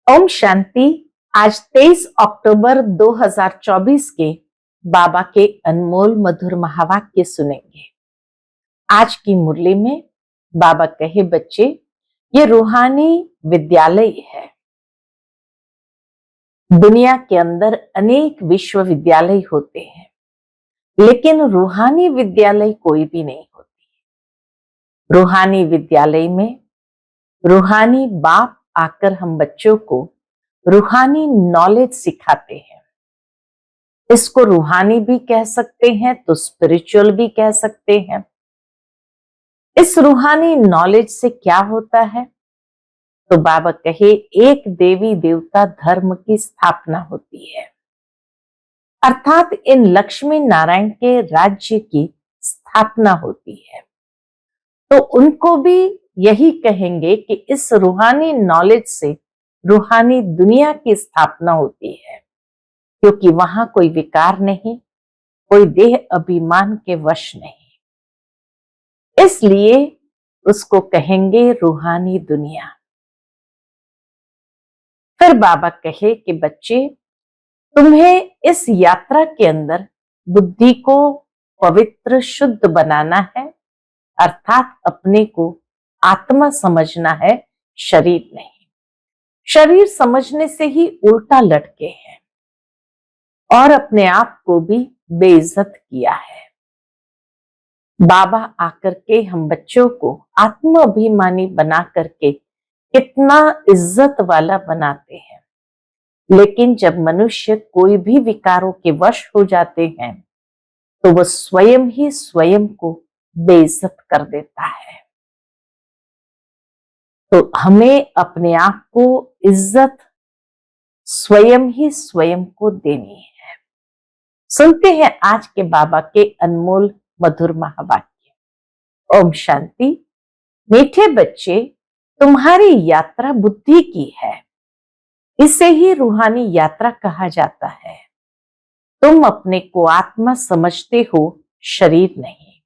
ओम शांति। आज 23 अक्टूबर 2024 के बाबा के अनमोल मधुर महावाक्य सुनेंगे। आज की मुरली में बाबा कहे, बच्चे ये रूहानी विद्यालय है। दुनिया के अंदर अनेक विश्वविद्यालय होते हैं, लेकिन रूहानी विद्यालय कोई भी नहीं होती। रूहानी विद्यालय में रूहानी बाप आकर हम बच्चों को रूहानी नॉलेज सिखाते हैं। इसको रूहानी भी कह सकते हैं तो स्पिरिचुअल भी कह सकते हैं। इस रूहानी नॉलेज से क्या होता है? तो बाबा कहे, एक देवी देवता धर्म की स्थापना होती है, अर्थात इन लक्ष्मी नारायण के राज्य की स्थापना होती है। तो उनको भी यही कहेंगे कि इस रूहानी नॉलेज से रूहानी दुनिया की स्थापना होती है, क्योंकि वहां कोई विकार नहीं, कोई देह अभिमान के वश नहीं। इसलिए उसको कहेंगे रूहानी दुनिया। फिर बाबा कहे कि बच्चे, तुम्हें इस यात्रा के अंदर बुद्धि को पवित्र शुद्ध बनाना है, अर्थात अपने को आत्मा समझना है, शरीर नहीं। शरीर समझने से ही उल्टा लटके हैं और अपने आप को भी बेइज्जत किया है। बाबा आकर के हम बच्चों को आत्माभिमानी बना करके कितना इज्जत वाला बनाते हैं, लेकिन जब मनुष्य कोई भी विकारों के वश हो जाते हैं तो वह स्वयं ही स्वयं को बेइज्जत कर देता है। तो हमें अपने आप को इज्जत स्वयं ही स्वयं को देनी है। सुनते हैं आज के बाबा के अनमोल मधुर महावाक्य। ओम शांति। मीठे बच्चे, तुम्हारी यात्रा बुद्धि की है, इसे ही रूहानी यात्रा कहा जाता है। तुम अपने को आत्मा समझते हो, शरीर नहीं।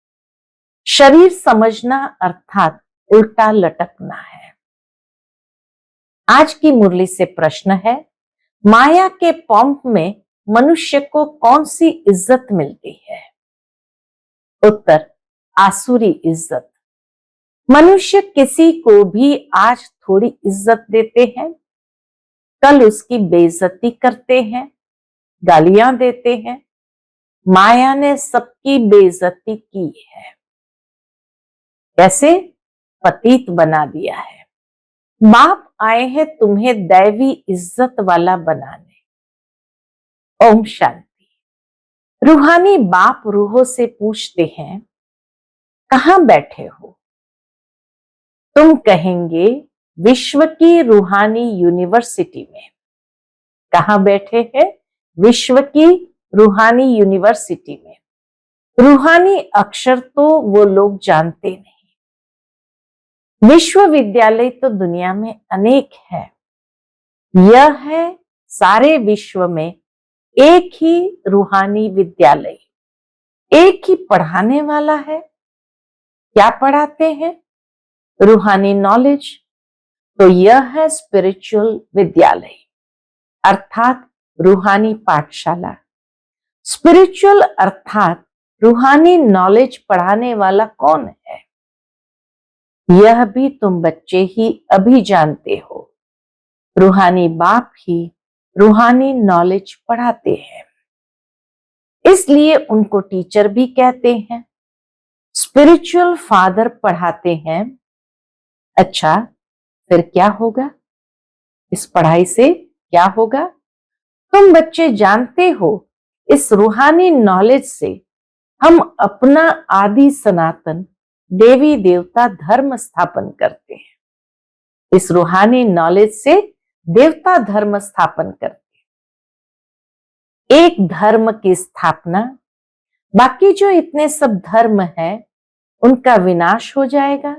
शरीर समझना अर्थात उल्टा लटकना है। आज की मुरली से प्रश्न है, माया के पंप में मनुष्य को कौन सी इज्जत मिलती है? उत्तर, आसुरी इज्जत। मनुष्य किसी को भी आज थोड़ी इज्जत देते हैं, कल उसकी बेइज्जती करते हैं, गालियां देते हैं। माया ने सबकी बेइज्जती की है। कैसे? पतित बना दिया है। बाप आए हैं तुम्हें दैवी इज्जत वाला बनाने। ओम शांति। रूहानी बाप रूहों से पूछते हैं, कहां बैठे हो? तुम कहेंगे, विश्व की रूहानी यूनिवर्सिटी में। कहां बैठे हैं? विश्व की रूहानी यूनिवर्सिटी में। रूहानी अक्षर तो वो लोग जानते नहीं। विश्वविद्यालय तो दुनिया में अनेक है। यह है सारे विश्व में एक ही रूहानी विद्यालय, एक ही पढ़ाने वाला है। क्या पढ़ाते हैं? रूहानी नॉलेज। तो यह है स्पिरिचुअल विद्यालय, अर्थात रूहानी पाठशाला। स्पिरिचुअल अर्थात रूहानी नॉलेज पढ़ाने वाला कौन है? यह भी तुम बच्चे ही अभी जानते हो। रूहानी बाप ही रूहानी नॉलेज पढ़ाते हैं, इसलिए उनको टीचर भी कहते हैं। स्पिरिचुअल फादर पढ़ाते हैं। अच्छा, फिर क्या होगा? इस पढ़ाई से क्या होगा? तुम बच्चे जानते हो, इस रूहानी नॉलेज से हम अपना आदि सनातन देवी देवता धर्म स्थापन करते हैं। इस रूहानी नॉलेज से देवता धर्म स्थापन करते हैं। एक धर्म की स्थापना, बाकी जो इतने सब धर्म है उनका विनाश हो जाएगा।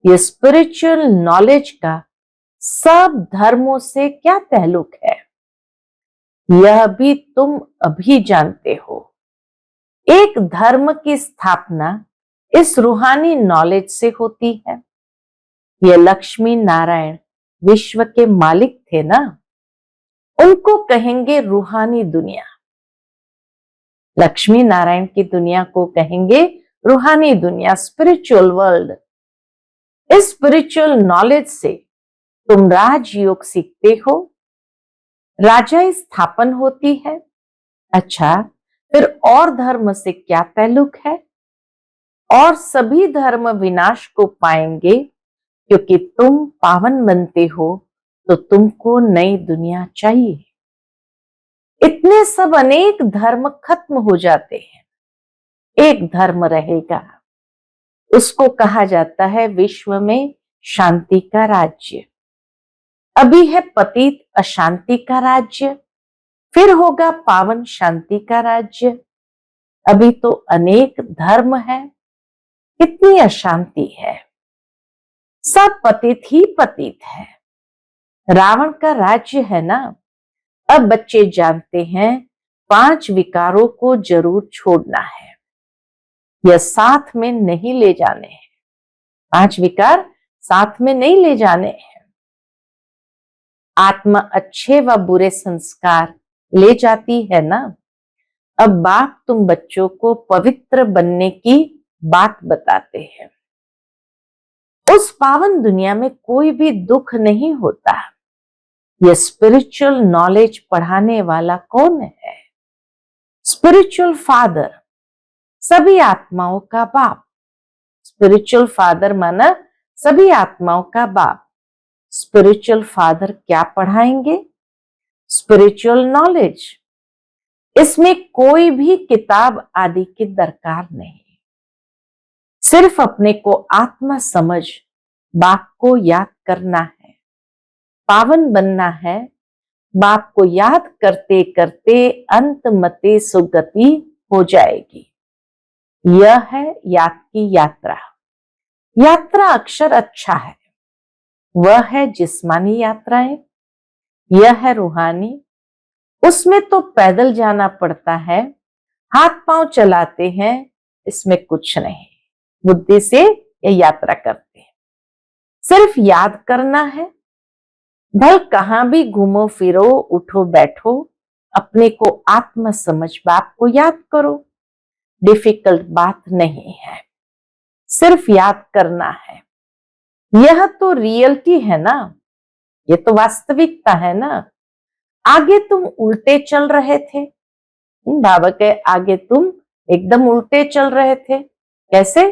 ये स्पिरिचुअल नॉलेज का सब धर्मों से क्या ताल्लुक है, यह भी तुम अभी जानते हो। एक धर्म की स्थापना इस रूहानी नॉलेज से होती है। ये लक्ष्मी नारायण विश्व के मालिक थे ना, उनको कहेंगे रूहानी दुनिया। लक्ष्मी नारायण की दुनिया को कहेंगे रूहानी दुनिया, स्पिरिचुअल वर्ल्ड। इस स्पिरिचुअल नॉलेज से तुम राजयोग सीखते हो, राजाई स्थापन होती है। अच्छा, फिर और धर्म से क्या ताल्लुक है? और सभी धर्म विनाश को पाएंगे, क्योंकि तुम पावन बनते हो तो तुमको नई दुनिया चाहिए। इतने सब अनेक धर्म खत्म हो जाते हैं, एक धर्म रहेगा। उसको कहा जाता है विश्व में शांति का राज्य। अभी है पतित अशांति का राज्य, फिर होगा पावन शांति का राज्य। अभी तो अनेक धर्म है, कितनी अशांति है, सब पतित ही पतित है। रावण का राज्य है ना। अब बच्चे जानते हैं 5 विकारों को जरूर छोड़ना है, यह साथ में नहीं ले जाने हैं। 5 विकार साथ में नहीं ले जाने हैं। आत्मा अच्छे व बुरे संस्कार ले जाती है ना। अब बाप तुम बच्चों को पवित्र बनने की बात बताते हैं। उस पावन दुनिया में कोई भी दुख नहीं होता। यह स्पिरिचुअल नॉलेज पढ़ाने वाला कौन है? स्पिरिचुअल फादर, सभी आत्माओं का बाप। स्पिरिचुअल फादर माना सभी आत्माओं का बाप। स्पिरिचुअल फादर क्या पढ़ाएंगे? Spiritual knowledge. इसमें कोई भी किताब आदि की दरकार नहीं, सिर्फ अपने को आत्मा समझ बाप को याद करना है, पावन बनना है। बाप को याद करते करते अंत मते सुगति हो जाएगी। यह है याद की यात्रा। यात्रा अक्षर अच्छा है, वह है जिस्मानी यात्राएं, यह है रूहानी। उसमें तो पैदल जाना पड़ता है, हाथ पांव चलाते हैं, इसमें कुछ नहीं। बुद्धि से यह यात्रा करते हैं, सिर्फ याद करना है। भल कहां भी घूमो फिरो, उठो बैठो, अपने को आत्म समझ बाप को याद करो। डिफिकल्ट बात नहीं है, सिर्फ याद करना है। यह तो रियलिटी है ना, ये तो वास्तविकता है ना। आगे तुम उल्टे चल रहे थे, बाबा के आगे तुम एकदम उल्टे चल रहे थे। कैसे?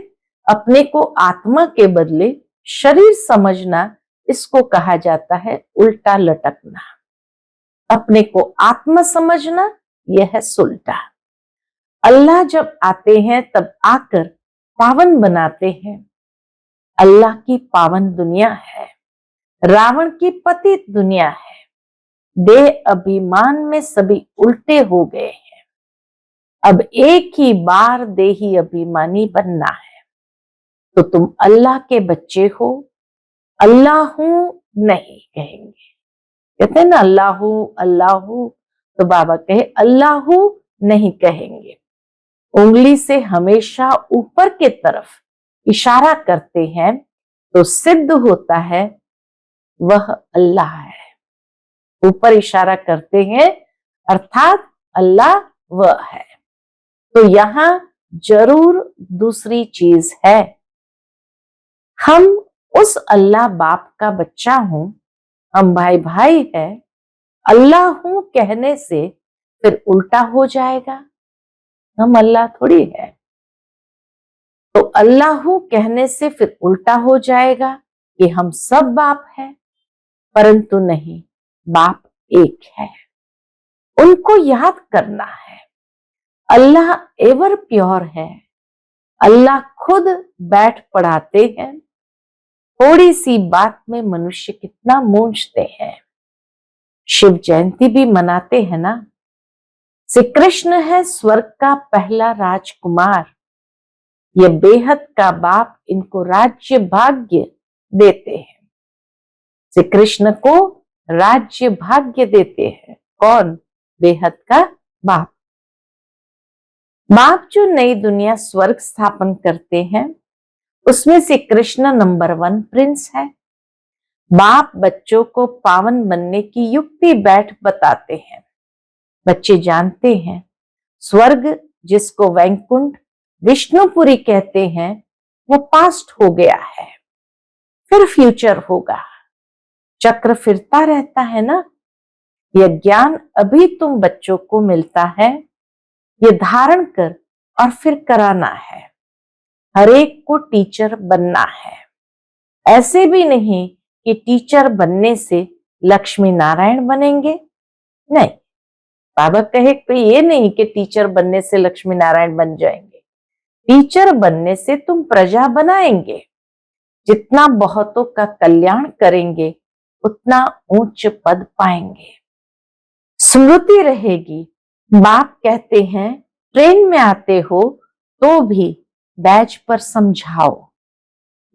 अपने को आत्मा के बदले शरीर समझना, इसको कहा जाता है उल्टा लटकना। अपने को आत्मा समझना, यह है सुल्टा। अल्लाह जब आते हैं तब आकर पावन बनाते हैं। अल्लाह की पावन दुनिया है, रावण की पतित दुनिया है। देह अभिमान में सभी उल्टे हो गए हैं। अब एक ही बार देही अभिमानी बनना है। तो तुम अल्लाह के बच्चे हो, अल्लाह हूं नहीं कहेंगे। कहते हैं ना अल्लाह हूं अल्लाह हूं, तो बाबा कहे अल्लाह हूं नहीं कहेंगे। उंगली से हमेशा ऊपर के तरफ इशारा करते हैं तो सिद्ध होता है वह अल्लाह है। ऊपर इशारा करते हैं अर्थात अल्लाह वह है। तो यहां जरूर दूसरी चीज है। हम उस अल्लाह बाप का बच्चा हूं, हम भाई भाई है। अल्लाह हूं कहने से फिर उल्टा हो जाएगा, हम अल्लाह थोड़ी है। तो अल्लाह हूं कहने से फिर उल्टा हो जाएगा कि हम सब बाप है, परंतु नहीं, बाप एक है। उनको याद करना है। अल्लाह एवर प्योर है। अल्लाह खुद बैठ पढ़ाते हैं। थोड़ी सी बात में मनुष्य कितना मूंझते हैं। शिव जयंती भी मनाते हैं ना। श्री कृष्ण है स्वर्ग का पहला राजकुमार। ये बेहद का बाप इनको राज्य भाग्य देते हैं। श्री कृष्ण को राज्य भाग्य देते हैं। कौन? बेहद का बाप। बाप जो नई दुनिया स्वर्ग स्थापन करते हैं, उसमें से कृष्ण नंबर 1 प्रिंस है। बाप बच्चों को पावन बनने की युक्ति बैठ बताते हैं। बच्चे जानते हैं स्वर्ग, जिसको वैकुंठ विष्णुपुरी कहते हैं, वो पास्ट हो गया है, फिर फ्यूचर होगा। चक्र फिरता रहता है ना। यह ज्ञान अभी तुम बच्चों को मिलता है, ये धारण कर और फिर कराना है। हर एक को टीचर बनना है। ऐसे भी नहीं कि टीचर बनने से लक्ष्मी नारायण बनेंगे, नहीं। बाबा कहे कोई ये नहीं कि टीचर बनने से लक्ष्मी नारायण बन जाएंगे। टीचर बनने से तुम प्रजा बनाएंगे। जितना बहुतों का कल्याण करेंगे उतना उच्च पद पाएंगे। स्मृति रहेगी। बाप कहते हैं ट्रेन में आते हो तो भी बैच पर समझाओ।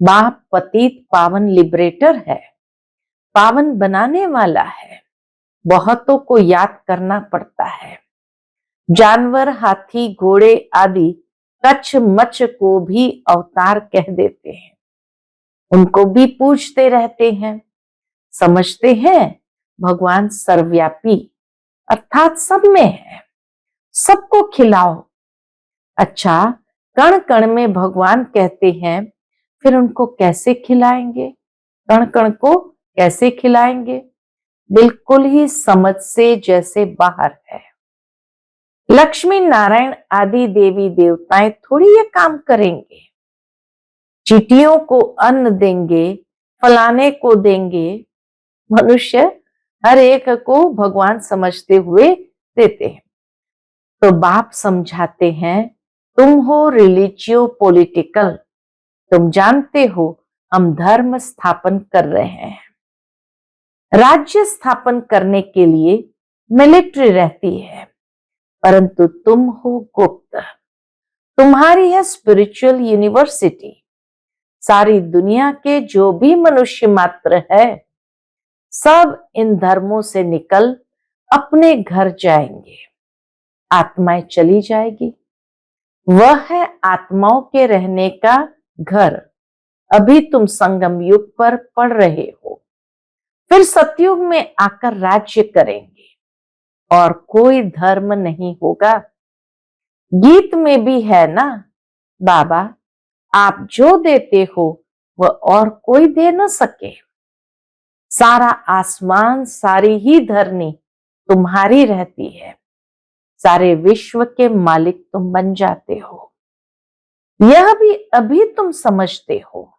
बाप पतित पावन लिबरेटर है, पावन बनाने वाला है। बहुतों को याद करना पड़ता है। जानवर, हाथी, घोड़े आदि कच्छ मच्छ को भी अवतार कह देते हैं। उनको भी पूछते रहते हैं। समझते हैं भगवान सर्वव्यापी अर्थात सब में है। सबको खिलाओ। अच्छा, कण कण में भगवान कहते हैं, फिर उनको कैसे खिलाएंगे? कण कण को कैसे खिलाएंगे? बिल्कुल ही समझ से जैसे बाहर है। लक्ष्मी नारायण आदि देवी देवताएं थोड़ी ये काम करेंगे। चींटियों को अन्न देंगे, फलाने को देंगे। मनुष्य हर एक को भगवान समझते हुए देते हैं। तो बाप समझाते हैं, तुम हो रिलीजियो पॉलिटिकल, तुम जानते हो हम धर्म स्थापन कर रहे हैं। राज्य स्थापन करने के लिए मिलिट्री रहती है, परंतु तुम हो गुप्त। तुम्हारी है स्पिरिचुअल यूनिवर्सिटी। सारी दुनिया के जो भी मनुष्य मात्र है, सब इन धर्मों से निकल अपने घर जाएंगे। आत्माएं चली जाएगी। वह है आत्माओं के रहने का घर। अभी तुम संगम युग पर पढ़ रहे हो, फिर सतयुग में आकर राज्य करेंगे और कोई धर्म नहीं होगा। गीत में भी है ना, बाबा आप जो देते हो वह और कोई दे न सके। सारा आसमान, सारी ही धरनी तुम्हारी रहती है। सारे विश्व के मालिक तुम बन जाते हो। यह भी अभी तुम समझते हो।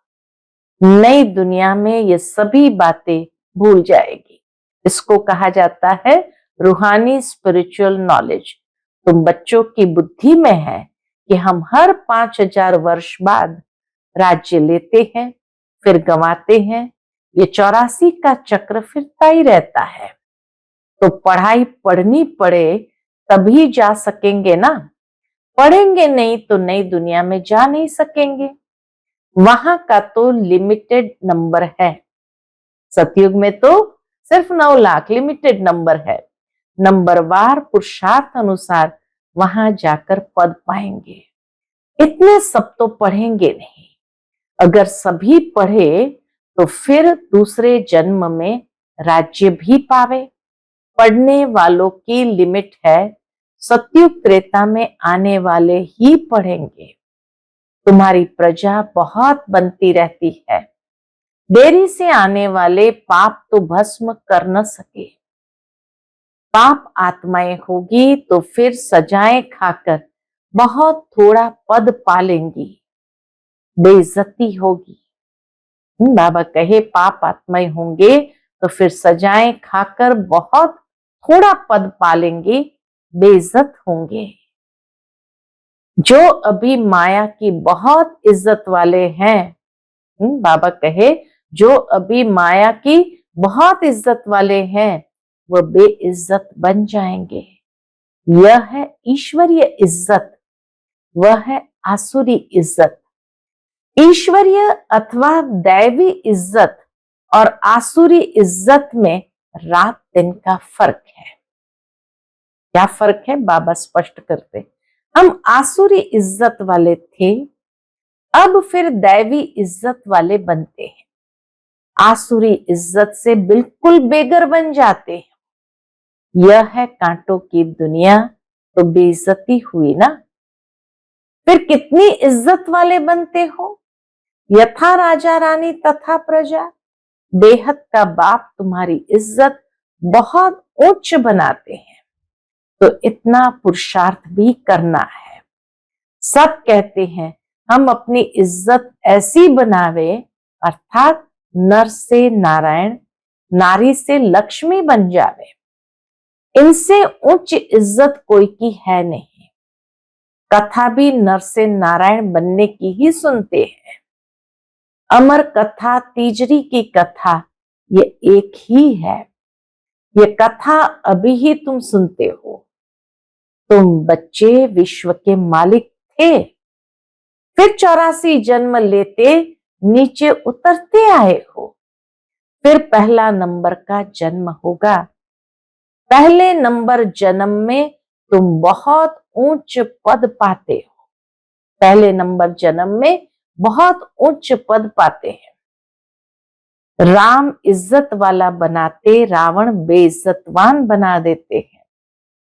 नई दुनिया में ये सभी बातें भूल जाएगी। इसको कहा जाता है रूहानी स्पिरिचुअल नॉलेज। तुम बच्चों की बुद्धि में है कि हम हर 5000 वर्ष बाद राज्य लेते हैं, फिर गंवाते हैं। ये 84 का चक्र फिरता ही रहता है। तो पढ़ाई पढ़नी पड़े तभी जा सकेंगे ना। पढ़ेंगे नहीं तो नई दुनिया में जा नहीं सकेंगे। वहां का तो लिमिटेड नंबर है। सतयुग में तो सिर्फ 9 लाख लिमिटेड नंबर है। नंबरवार पुरुषार्थ अनुसार वहां जाकर पद पाएंगे। इतने सब तो पढ़ेंगे नहीं। अगर सभी पढ़े तो फिर दूसरे जन्म में राज्य भी पावे। पढ़ने वालों की लिमिट है। सतयुग त्रेता में आने वाले ही पढ़ेंगे। तुम्हारी प्रजा बहुत बनती रहती है। देरी से आने वाले पाप तो भस्म कर न सके। पाप आत्माएं होगी तो फिर सजाएं खाकर बहुत थोड़ा पद पालेंगी। बेइज्जती होगी। बाबा कहे पाप आत्माएं होंगे तो फिर सजाएं खाकर बहुत थोड़ा पद पालेंगे, बेइज्जत होंगे। जो अभी माया की बहुत इज्जत वाले हैं, बाबा कहे जो अभी माया की बहुत इज्जत वाले हैं, वह बेइज्जत बन जाएंगे। यह है ईश्वरीय इज्जत, वह है आसुरी इज्जत। ईश्वरीय अथवा दैवी इज्जत और आसुरी इज्जत में रात दिन का फर्क है। क्या फर्क है बाबा स्पष्ट करते। हम आसुरी इज्जत वाले थे, अब फिर दैवी इज्जत वाले बनते हैं। आसुरी इज्जत से बिल्कुल बेघर बन जाते हैं। यह है कांटों की दुनिया, तो बेइज्जती हुई ना। फिर कितनी इज्जत वाले बनते हो। यथा राजा रानी तथा प्रजा, बेहद का बाप तुम्हारी इज्जत बहुत उच्च बनाते हैं, तो इतना पुरुषार्थ भी करना है। सब कहते हैं हम अपनी इज्जत ऐसी बनावे, अर्थात नर से नारायण, नारी से लक्ष्मी बन जावे। इनसे उच्च इज्जत कोई की है नहीं। कथा भी नर से नारायण बनने की ही सुनते हैं। अमर कथा तीजरी की कथा ये एक ही है। ये कथा अभी ही तुम सुनते हो। तुम बच्चे विश्व के मालिक थे, फिर 84 जन्म लेते नीचे उतरते आए हो। फिर पहला नंबर का जन्म होगा। पहले नंबर जन्म में तुम बहुत उच्च पद पाते हो। पहले नंबर जन्म में बहुत उच्च पद पाते हैं। राम इज्जत वाला बनाते, रावण बेइज्जतवान बना देते हैं।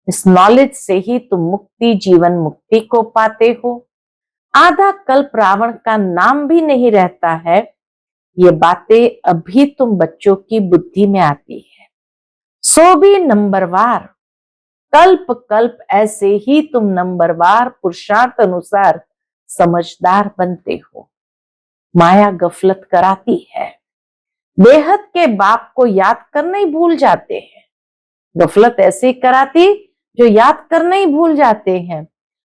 इस नॉलेज से ही तुम मुक्ति, जीवन मुक्ति को पाते हो। आधा कल्प रावण का नाम भी नहीं रहता है। ये बातें अभी तुम बच्चों की बुद्धि में आती है। सो भी नंबरवार, कल्प कल्प ऐसे ही तुम नंबरवार पुरुषार्थ अनुसार समझदार बनते हो। माया गफलत कराती है। बेहद के बाप को याद करना ही भूल जाते हैं। गफलत ऐसे कराती जो याद करना ही भूल जाते हैं।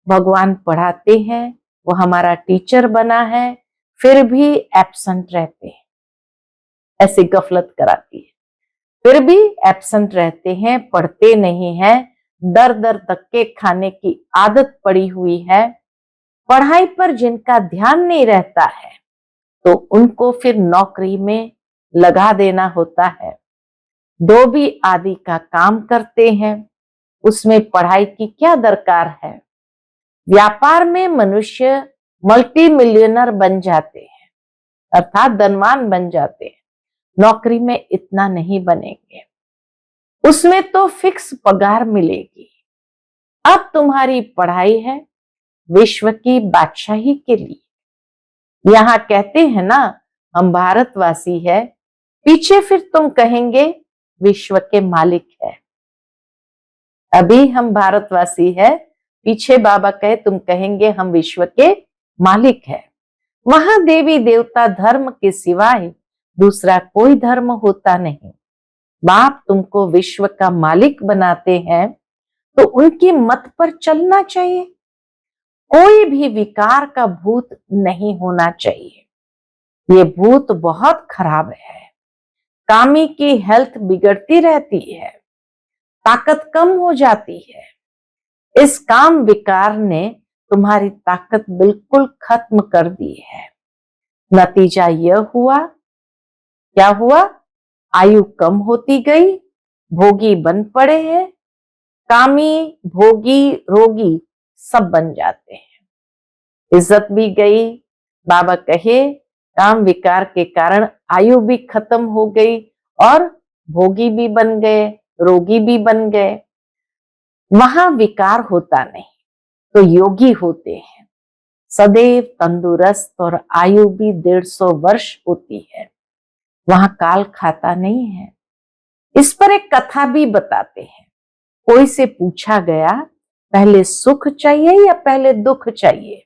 भगवान पढ़ाते हैं, वो हमारा टीचर बना है, फिर भी एब्सेंट रहते हैं। ऐसी गफलत कराती है। फिर भी एब्सेंट रहते हैं, पढ़ते नहीं हैं, दर दर धक्के खाने की आदत पड़ी हुई है। पढ़ाई पर जिनका ध्यान नहीं रहता है, तो उनको फिर नौकरी में लगा देना होता है। धोबी आदि का काम करते हैं, उसमें पढ़ाई की क्या दरकार है। व्यापार में मनुष्य मल्टी मिलियनर बन जाते हैं, अर्थात धनवान बन जाते हैं। नौकरी में इतना नहीं बनेंगे, उसमें तो फिक्स पगार मिलेगी। अब तुम्हारी पढ़ाई है विश्व की बादशाही के लिए। यहां कहते हैं ना हम भारतवासी है, पीछे फिर तुम कहेंगे विश्व के मालिक है। अभी हम भारतवासी है, पीछे बाबा कहे तुम कहेंगे हम विश्व के मालिक है। वहां देवी देवता धर्म के सिवाय दूसरा कोई धर्म होता नहीं। बाप तुमको विश्व का मालिक बनाते हैं, तो उनकी मत पर चलना चाहिए। कोई भी विकार का भूत नहीं होना चाहिए। ये भूत बहुत खराब है। कामी की हेल्थ बिगड़ती रहती है, ताकत कम हो जाती है। इस काम विकार ने तुम्हारी ताकत बिल्कुल खत्म कर दी है। नतीजा यह हुआ, क्या हुआ? आयु कम होती गई, भोगी बन पड़े हैं। कामी, भोगी, रोगी सब बन जाते हैं। इज्जत भी गई। बाबा कहे काम विकार के कारण आयु भी खत्म हो गई और भोगी भी बन गए, रोगी भी बन गए। वहां विकार होता नहीं, तो योगी होते हैं। सदैव तंदुरुस्त और आयु भी 150 वर्ष होती है। वहां काल खाता नहीं है। इस पर एक कथा भी बताते हैं। कोई से पूछा गया पहले सुख चाहिए या पहले दुख चाहिए,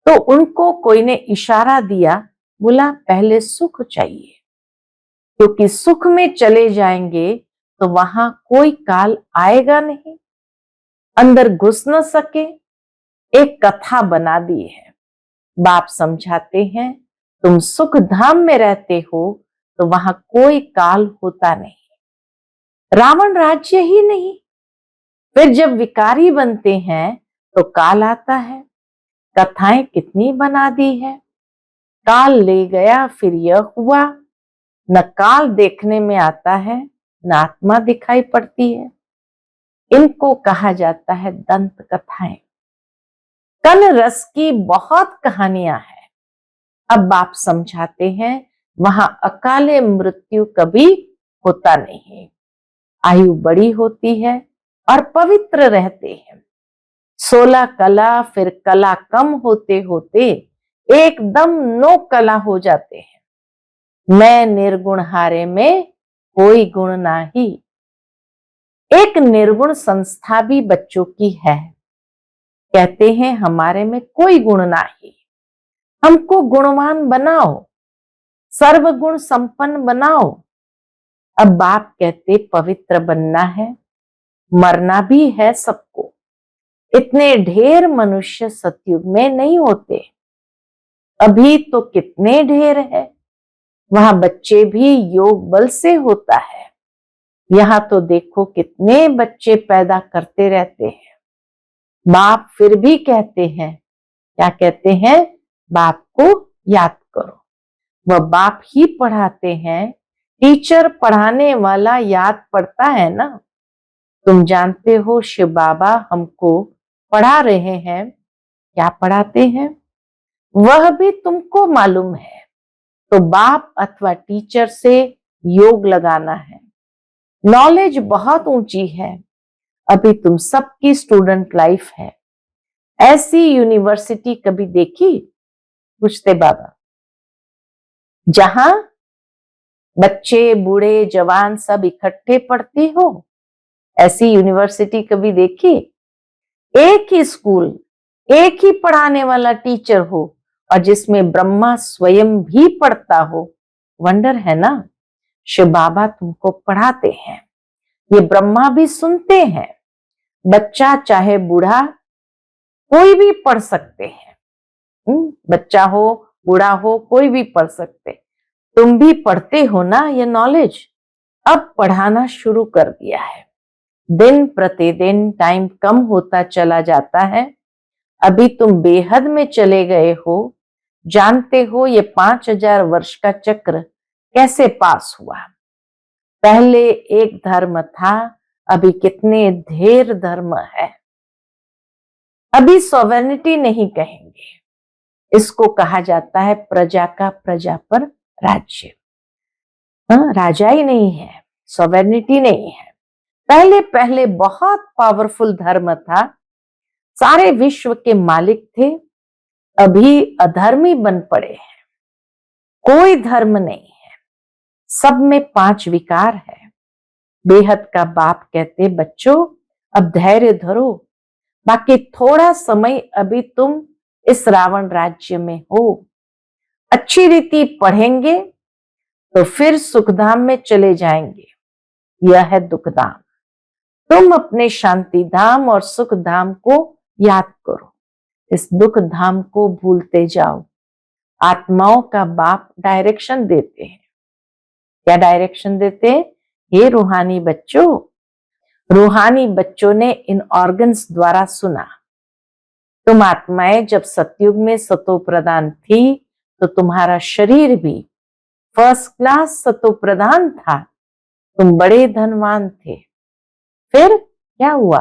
तो उनको कोई ने इशारा दिया, बोला पहले सुख चाहिए, क्योंकि सुख में चले जाएंगे तो वहां कोई काल आएगा नहीं, अंदर घुस न सके। एक कथा बना दी है। बाप समझाते हैं तुम सुख धाम में रहते हो, तो वहां कोई काल होता नहीं। रावण राज्य ही नहीं, फिर जब विकारी बनते हैं तो काल आता है। कथाएं कितनी बना दी है। काल ले गया, फिर यह हुआ। न काल देखने में आता है, न आत्मा दिखाई पड़ती है। इनको कहा जाता है दंत कथाएं। कल रस की बहुत कहानियां हैं। अब बाप समझाते हैं वहां अकाले मृत्यु कभी होता नहीं। आयु बड़ी होती है और पवित्र रहते हैं। 16 कला फिर कला कम होते होते एकदम 9 कला हो जाते हैं। मैं निर्गुण हारे में कोई गुण नाही। एक निर्गुण संस्था भी बच्चों की है। कहते हैं हमारे में कोई गुण नाही, हमको गुणवान बनाओ, सर्वगुण संपन्न बनाओ। अब बाप कहते पवित्र बनना है, मरना भी है सबको। इतने ढेर मनुष्य सतयुग में नहीं होते। अभी तो कितने ढेर है। वहां बच्चे भी योग बल से होता है। यहाँ तो देखो कितने बच्चे पैदा करते रहते हैं। बाप फिर भी कहते हैं, क्या कहते हैं? बाप को याद करो। वह बाप ही पढ़ाते हैं। टीचर पढ़ाने वाला याद पड़ता है ना। तुम जानते हो शिव बाबा हमको पढ़ा रहे हैं। क्या पढ़ाते हैं वह भी तुमको मालूम है। तो बाप अथवा टीचर से योग लगाना है। नॉलेज बहुत ऊंची है। अभी तुम सबकी स्टूडेंट लाइफ है। ऐसी यूनिवर्सिटी कभी देखी? पूछते बाबा। जहां बच्चे बूढ़े जवान सब इकट्ठे पढ़ते हो, ऐसी यूनिवर्सिटी कभी देखी? एक ही स्कूल, एक ही पढ़ाने वाला टीचर हो और जिसमें ब्रह्मा स्वयं भी पढ़ता हो। वंडर है ना। शिव बाबा तुमको पढ़ाते हैं, ये ब्रह्मा भी सुनते हैं। बच्चा चाहे बूढ़ा कोई भी पढ़ सकते हैं। बच्चा हो बूढ़ा हो कोई भी पढ़ सकते। तुम भी पढ़ते हो ना ये नॉलेज। अब पढ़ाना शुरू कर दिया है। दिन प्रतिदिन टाइम कम होता चला जाता है। अभी तुम बेहद में चले गए हो। जानते हो ये 5000 वर्ष का चक्र कैसे पास हुआ। पहले एक धर्म था, अभी कितने ढेर धर्म है। अभी सॉवरेनिटी नहीं कहेंगे, इसको कहा जाता है प्रजा का प्रजा पर राज्य। राजा ही नहीं है, सॉवरेनिटी नहीं है। पहले पहले बहुत पावरफुल धर्म था, सारे विश्व के मालिक थे। अभी अधर्मी बन पड़े हैं। कोई धर्म नहीं है, सब में 5 विकार है। बेहद का बाप कहते बच्चों अब धैर्य धरो, बाकी थोड़ा समय अभी तुम इस रावण राज्य में हो। अच्छी रीति पढ़ेंगे तो फिर सुखधाम में चले जाएंगे। यह है दुखधाम। तुम अपने शांति धाम और सुख धाम को याद करो, इस दुख धाम को भूलते जाओ। आत्माओं का बाप डायरेक्शन देते हैं। क्या डायरेक्शन देते हैं? हे रूहानी बच्चों, रूहानी बच्चों ने इन ऑर्गन्स द्वारा सुना। तुम आत्माएं जब सतयुग में सतो प्रधान थी तो तुम्हारा शरीर भी फर्स्ट क्लास सतो प्रधान था। तुम बड़े धनवान थे। फिर क्या हुआ?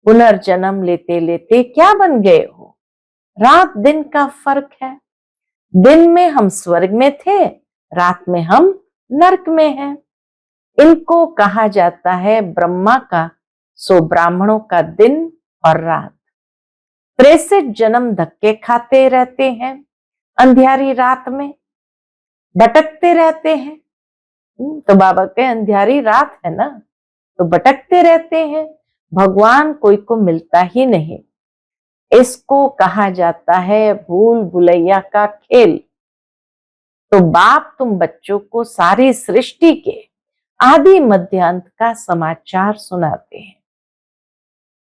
पुनर्जन्म लेते लेते क्या बन गए हो? रात दिन का फर्क है। दिन में हम स्वर्ग में थे, रात में हम नरक में हैं। इनको कहा जाता है ब्रह्मा का सो ब्राह्मणों का दिन और रात। 63 जन्म धक्के खाते रहते हैं, अंधियारी रात में भटकते रहते हैं। तो बाबा के अंधियारी रात है ना, तो भटकते रहते हैं। भगवान कोई को मिलता ही नहीं। इसको कहा जाता है भूल भुलैया का खेल। तो बाप तुम बच्चों को सारी सृष्टि के आदि मध्य अंत का समाचार सुनाते हैं।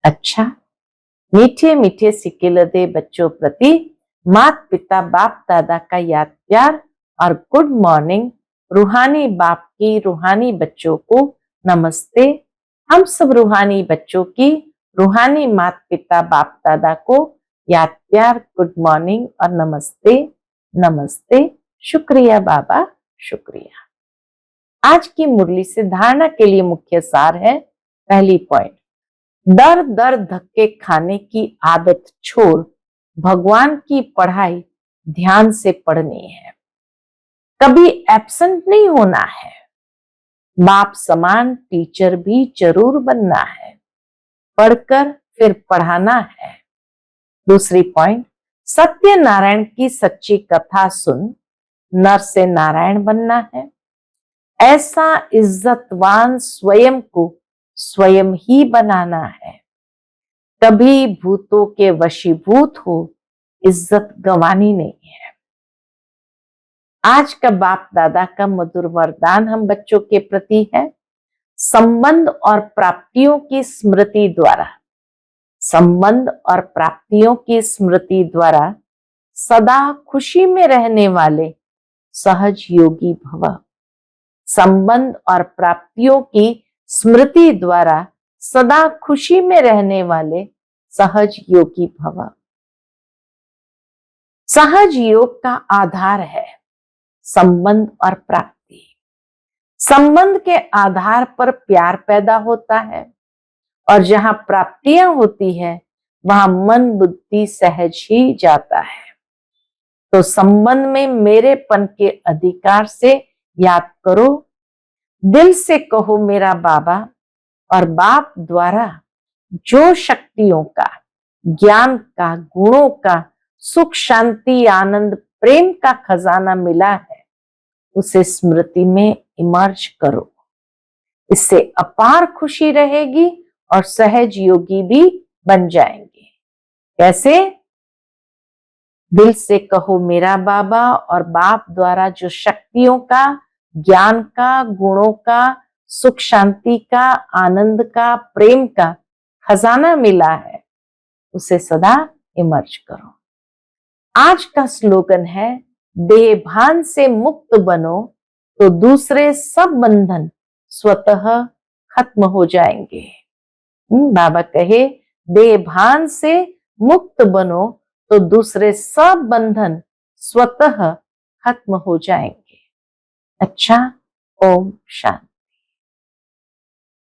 अच्छा, मीठे मीठे सिक्के लदे बच्चों प्रति माता पिता बाप दादा का याद प्यार और गुड मॉर्निंग। रूहानी बाप की रूहानी बच्चों को नमस्ते। हम सब रूहानी बच्चों की रूहानी माता पिता बाप दादा को याद प्यार गुड मॉर्निंग और नमस्ते नमस्ते। शुक्रिया बाबा, शुक्रिया। आज की मुरली से धारणा के लिए मुख्य सार है। पहली पॉइंट, दर दर धक्के खाने की आदत छोड़ भगवान की पढ़ाई ध्यान से पढ़नी है। कभी एब्सेंट नहीं होना है। बाप समान टीचर भी जरूर बनना है, पढ़कर फिर पढ़ाना है। दूसरी पॉइंट, सत्यनारायण की सच्ची कथा सुन नर से नारायण बनना है। ऐसा इज्जतवान स्वयं को स्वयं ही बनाना है। कभी भूतों के वशीभूत हो इज्जत गंवानी नहीं है। आज का बाप दादा का मधुर वरदान हम बच्चों के प्रति है, संबंध और प्राप्तियों की स्मृति द्वारा, संबंध और प्राप्तियों की स्मृति द्वारा सदा खुशी में रहने वाले सहज योगी भव। संबंध और प्राप्तियों की स्मृति द्वारा सदा खुशी में रहने वाले सहज योगी भव। सहज योग का आधार है संबंध और प्राप्ति। संबंध के आधार पर प्यार पैदा होता है और जहां प्राप्तियां होती है वहां मन बुद्धि सहज ही जाता है। तो संबंध में मेरेपन के अधिकार से याद करो, दिल से कहो मेरा बाबा, और बाप द्वारा जो शक्तियों का, ज्ञान का, गुणों का, सुख शांति आनंद प्रेम का खजाना मिला है उसे स्मृति में इमर्ज करो। इससे अपार खुशी रहेगी और सहज योगी भी बन जाएंगे। कैसे? दिल से कहो मेरा बाबा और बाप द्वारा जो शक्तियों का, ज्ञान का, गुणों का, सुख शांति का, आनंद का, प्रेम का खजाना मिला है उसे सदा इमर्ज करो। आज का स्लोगन है, देहभान से मुक्त बनो तो दूसरे सब बंधन स्वतः खत्म हो जाएंगे। बाबा कहे, देहभान से मुक्त बनो तो दूसरे सब बंधन स्वतः खत्म हो जाएंगे। अच्छा, ओम शांति।